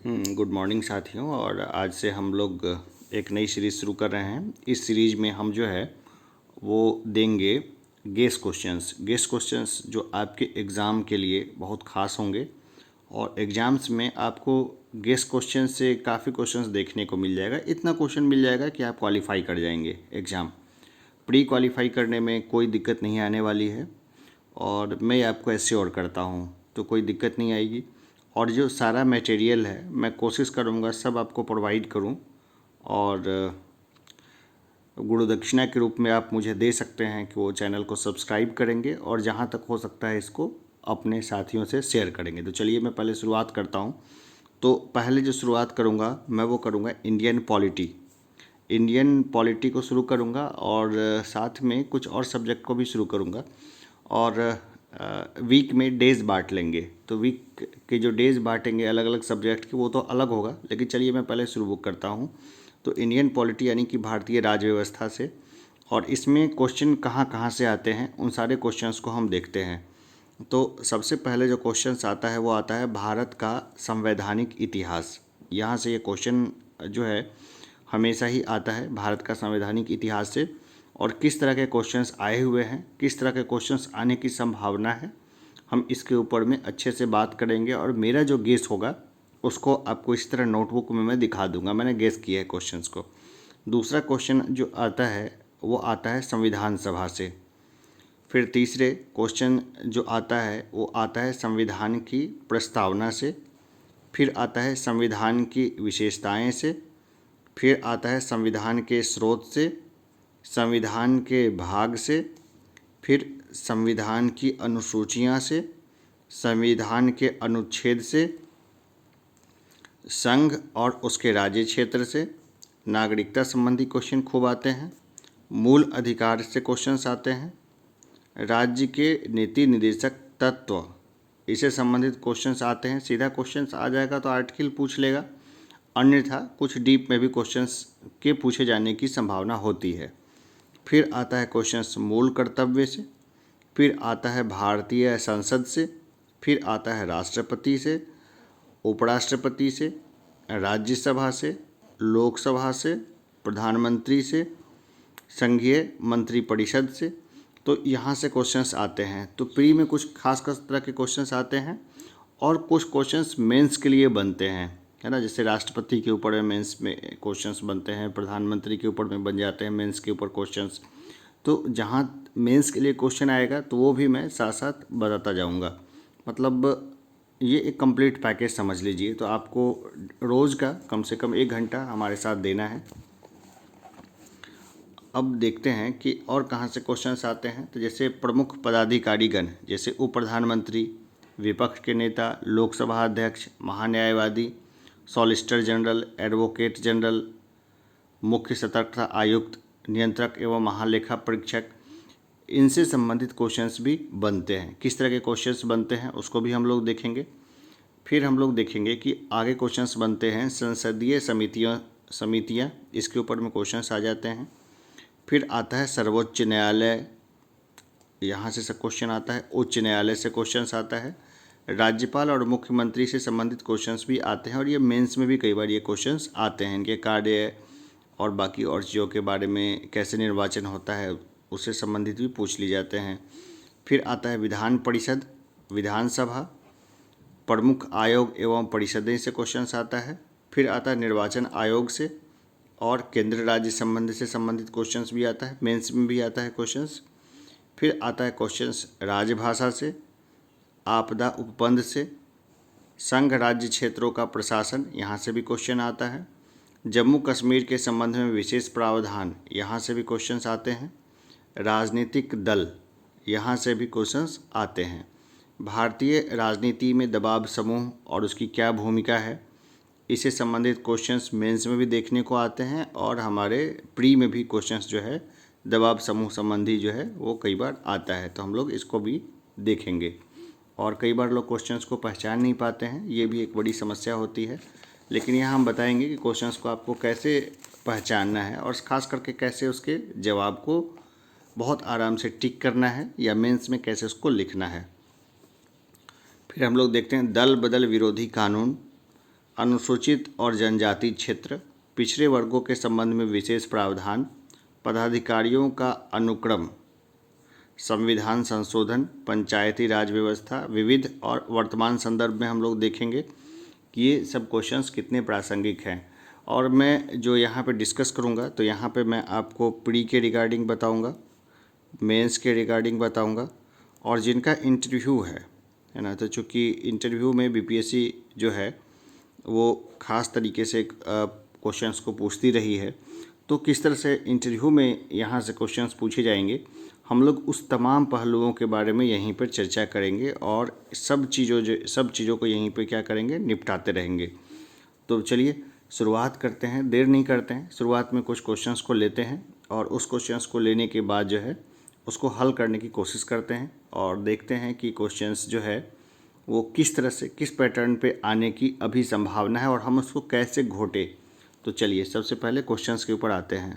Good morning साथियों। और आज से हम लोग एक नई सीरीज़ शुरू कर रहे हैं। इस सीरीज़ में हम जो है वो देंगे गेस क्वेश्चंस जो आपके एग्ज़ाम के लिए बहुत ख़ास होंगे। और एग्ज़ाम्स में आपको गेस क्वेश्चन से काफ़ी क्वेश्चंस देखने को मिल जाएगा। इतना क्वेश्चन मिल जाएगा कि आप क्वालिफाई कर जाएंगे एग्ज़ाम। प्री क्वालिफाई करने में कोई दिक्कत नहीं आने वाली है और मैं आपको एश्योर करता हूँ, तो कोई दिक्कत नहीं आएगी। और जो सारा मटेरियल है मैं कोशिश करूँगा सब आपको प्रोवाइड करूँ। और गुरु दक्षिणा के रूप में आप मुझे दे सकते हैं कि वो चैनल को सब्सक्राइब करेंगे और जहाँ तक हो सकता है इसको अपने साथियों से शेयर करेंगे। तो चलिए मैं पहले शुरुआत करता हूँ। तो पहले जो शुरुआत करूँगा मैं वो करूँगा इंडियन पॉलिटी को शुरू करूँगा और साथ में कुछ और सब्जेक्ट को भी शुरू करूँगा। और वीक में डेज़ बांट लेंगे, तो वीक के जो डेज़ बांटेंगे अलग अलग सब्जेक्ट के वो तो अलग होगा, लेकिन चलिए मैं पहले शुरू करता हूँ। तो इंडियन पॉलिटी यानी कि भारतीय राज्य व्यवस्था से, और इसमें क्वेश्चन कहाँ कहाँ से आते हैं उन सारे क्वेश्चंस को हम देखते हैं। तो सबसे पहले जो क्वेश्चंस आता है वो आता है भारत का संवैधानिक इतिहास। यहाँ से ये क्वेश्चन जो है हमेशा ही आता है भारत का संवैधानिक इतिहास से, और किस तरह के क्वेश्चंस आए हुए हैं, किस तरह के क्वेश्चंस आने की संभावना है, हम इसके ऊपर में अच्छे से बात करेंगे। और मेरा जो गेस होगा उसको आपको इस तरह नोटबुक में मैं दिखा दूंगा, मैंने गेस किया है क्वेश्चंस को। दूसरा क्वेश्चन जो आता है वो आता है संविधान सभा से। फिर तीसरे क्वेश्चन जो आता है वो आता है संविधान की प्रस्तावना से। फिर आता है संविधान की विशेषताएं से। फिर आता है संविधान के स्रोत से, संविधान के भाग से, फिर संविधान की अनुसूचियां से, संविधान के अनुच्छेद से, संघ और उसके राज्य क्षेत्र से, नागरिकता संबंधी क्वेश्चन खूब आते हैं, मूल अधिकार से क्वेश्चंस आते हैं, राज्य के नीति निर्देशक तत्व इससे संबंधित क्वेश्चंस आते हैं। सीधा क्वेश्चंस आ जाएगा तो आर्टिकल पूछ लेगा, अन्यथा कुछ डीप में भी क्वेश्चंस के पूछे जाने की संभावना होती है। फिर आता है क्वेश्चंस मूल कर्तव्य से, फिर आता है भारतीय संसद से, फिर आता है राष्ट्रपति से, उपराष्ट्रपति से, राज्यसभा से, लोकसभा से, प्रधानमंत्री से, संघीय मंत्रिपरिषद से। तो यहाँ से क्वेश्चंस आते हैं। तो प्री में कुछ खास खास तरह के क्वेश्चंस आते हैं और कुछ क्वेश्चंस मेंस के लिए बनते हैं, है ना। जैसे राष्ट्रपति के ऊपर मेंस में क्वेश्चंस बनते हैं, प्रधानमंत्री के ऊपर में बन जाते हैं मेंस के ऊपर क्वेश्चंस। तो जहाँ मेंस के लिए क्वेश्चन आएगा तो वो भी मैं साथ साथ बताता जाऊँगा। मतलब ये एक कंप्लीट पैकेज समझ लीजिए। तो आपको रोज़ का कम से कम 1 घंटा हमारे साथ देना है। अब देखते हैं कि और कहाँ से क्वेश्चंस आते हैं। तो जैसे प्रमुख पदाधिकारीगण, जैसे उप प्रधानमंत्री, विपक्ष के नेता, लोकसभा अध्यक्ष, महान्यायवादी, सॉलिसिटर जनरल, एडवोकेट जनरल, मुख्य सतर्कता आयुक्त, नियंत्रक एवं महालेखा परीक्षक, इनसे संबंधित क्वेश्चंस भी बनते हैं। किस तरह के क्वेश्चंस बनते हैं उसको भी हम लोग देखेंगे। फिर हम लोग देखेंगे कि आगे क्वेश्चंस बनते हैं संसदीय समितियाँ, इसके ऊपर में क्वेश्चंस आ जाते हैं। फिर आता है सर्वोच्च न्यायालय, यहाँ से सब क्वेश्चन आता है। उच्च न्यायालय से क्वेश्चंस आता है। राज्यपाल और मुख्यमंत्री से संबंधित क्वेश्चंस भी आते हैं और ये मेंस में भी कई बार ये क्वेश्चंस आते हैं। इनके कार्य और बाकी और चीज़ों के बारे में, कैसे निर्वाचन होता है उससे संबंधित भी पूछ ली जाते हैं। फिर आता है विधान परिषद, विधानसभा, प्रमुख आयोग एवं परिषदें से क्वेश्चंस आता है। फिर आता है निर्वाचन आयोग से और केंद्र राज्य संबंध से संबंधित क्वेश्चंस भी आता है, मेंस में भी आता है क्वेश्चंस। फिर आता है क्वेश्चंस राजभाषा से, आपदा उपबंध से, संघ राज्य क्षेत्रों का प्रशासन, यहाँ से भी क्वेश्चन आता है। जम्मू कश्मीर के संबंध में विशेष प्रावधान, यहाँ से भी क्वेश्चंस आते हैं। राजनीतिक दल, यहाँ से भी क्वेश्चंस आते हैं। भारतीय राजनीति में दबाव समूह और उसकी क्या भूमिका है, इससे संबंधित क्वेश्चंस मेंस में भी देखने को आते हैं और हमारे प्री में भी क्वेश्चंस जो है दबाव समूह संबंधी जो है वो कई बार आता है। तो हम लोग इसको भी देखेंगे। और कई बार लोग क्वेश्चंस को पहचान नहीं पाते हैं, ये भी एक बड़ी समस्या होती है। लेकिन यहाँ हम बताएंगे कि क्वेश्चंस को आपको कैसे पहचानना है और ख़ास करके कैसे उसके जवाब को बहुत आराम से टिक करना है या मेंस में कैसे उसको लिखना है। फिर हम लोग देखते हैं दल बदल विरोधी कानून, अनुसूचित और जनजाति क्षेत्र, पिछड़े वर्गों के संबंध में विशेष प्रावधान, पदाधिकारियों का अनुक्रम, संविधान संशोधन, पंचायती राज व्यवस्था, विविध और वर्तमान संदर्भ में हम लोग देखेंगे कि ये सब क्वेश्चंस कितने प्रासंगिक हैं। और मैं जो यहाँ पे डिस्कस करूँगा तो यहाँ पे मैं आपको प्री के रिगार्डिंग बताऊँगा, मेंस के रिगार्डिंग बताऊँगा, और जिनका इंटरव्यू है ना, तो चूँकि इंटरव्यू में बीपीएससी जो है वो ख़ास तरीके से क्वेश्चंस को पूछती रही है, तो किस तरह से इंटरव्यू में यहाँ से क्वेश्चंस पूछे जाएंगे, हम लोग उस तमाम पहलुओं के बारे में यहीं पर चर्चा करेंगे और सब चीज़ों को यहीं पे क्या करेंगे, निपटाते रहेंगे। तो चलिए शुरुआत करते हैं, देर नहीं करते हैं। शुरुआत में कुछ क्वेश्चंस को लेते हैं और उस क्वेश्चंस को लेने के बाद जो है उसको हल करने की कोशिश करते हैं और देखते हैं कि क्वेश्चंस जो है वो किस तरह से, किस पैटर्न पे आने की अभी संभावना है और हम उसको कैसे घोटे। तो चलिए सबसे पहले क्वेश्चंस के ऊपर आते हैं।